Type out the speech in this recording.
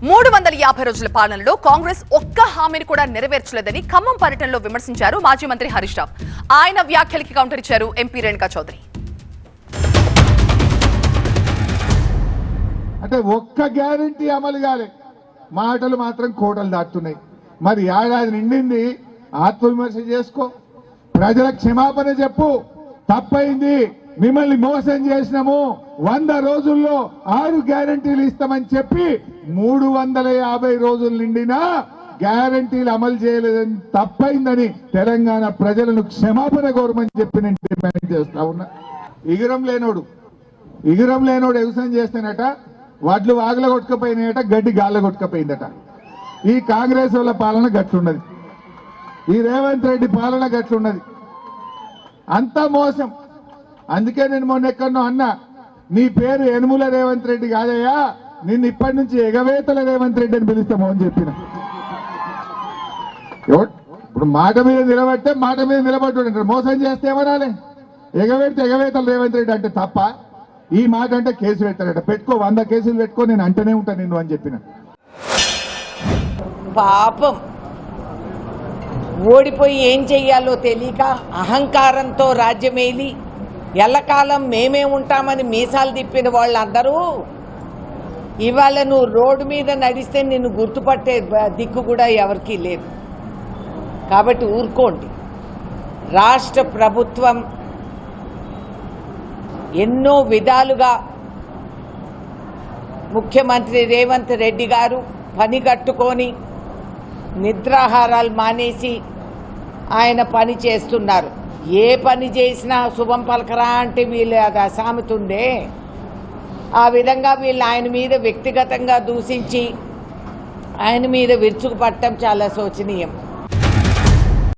350 రోజుల పాలనలో కాంగ్రెస్ ఒక్క హామీని కూడా నెరవేర్చలేదని ఖమ్మం పర్యటనలో విమర్శించారు మాజీ మంత్రి హరీష్ రావు. ఆయన వ్యాఖ్యలకి కౌంటర్ ఇచ్చారు ఎంపీ రేణుకా చౌదరి. అంటే ఒక్క గ్యారెంటీ అమలు కాలే, మాటలు మాత్రం కోటలు దాటుతున్నాయి. మరి ఏడాది నిండింది, ఆత్మవిమర్శ చేసుకో, ప్రజల క్షమాపణ చెప్పు, తప్పైంది, మిమ్మల్ని మోసం చేసినాము, 100 రోజుల్లో 6 గ్యారెంటీలు ఇస్తామని చెప్పి 350 రోజులు నిండినా గ్యారెంటీలు అమలు చేయలేదని, తప్పైందని తెలంగాణ ప్రజలను క్షమాపణ కోరమని చెప్పి నేను డిమాండ్ చేస్తా ఉన్నా. ఇగురం లేనోడు వ్యవసాయం చేస్తానట, వడ్లు వాగుల కొట్టుకపోయినాయట, గడ్డి గాళ్ళ కొట్టుకపోయిందట. ఈ కాంగ్రెస్ వాళ్ళ పాలన గట్లున్నది, ఈ రేవంత్ రెడ్డి పాలన గట్లున్నది, అంతా మోసం. అందుకే నేను మొన్న ఎక్కడో అన్నా, నీ పేరు యనుమల రేవంత్ రెడ్డి కాదయ్యా, నిన్ను ఇప్పటి నుంచి ఎగవేతల రేవంత్ రెడ్డి అని పిలుస్తామో అని చెప్పిన. ఇప్పుడు మాట మీద నిలబడితే మాట మీద నిలబడ్డాడు, మోసం చేస్తే ఏమనాలి, ఎగవేడితే ఎగవేతల రేవంత్ రెడ్డి అంటే తప్ప. ఈ మాట అంటే కేసు పెట్టారట, పెట్టుకో, 100 కేసులు పెట్టుకో, నేను అంటేనే ఉంటాను నిన్ను అని చెప్పిన. పాపం ఓడిపోయి ఏం చెయ్యాలో తెలియక అహంకారంతో రాజ్యమేలి ఎల్లకాలం మేమే ఉంటామని మీసాలు తిప్పిన వాళ్ళందరూ ఇవాళ నువ్వు రోడ్డు మీద నడిస్తే నిన్ను గుర్తుపట్టే దిక్కు కూడా ఎవరికీ లేదు. కాబట్టి ఊరుకోండి. రాష్ట్ర ప్రభుత్వం ఎన్నో విధాలుగా ముఖ్యమంత్రి రేవంత్ రెడ్డి గారు పని కట్టుకొని నిద్రాహారాలు మానేసి ఆయన పని చేస్తున్నారు. ఏ పని చేసినా శుభం పలకరా అంటే వీళ్ళు అది అసామెతుండే. ఆ విధంగా వీళ్ళు ఆయన మీద వ్యక్తిగతంగా దూషించి ఆయన మీద విరుచుకుపట్టడం చాలా శోచనీయం.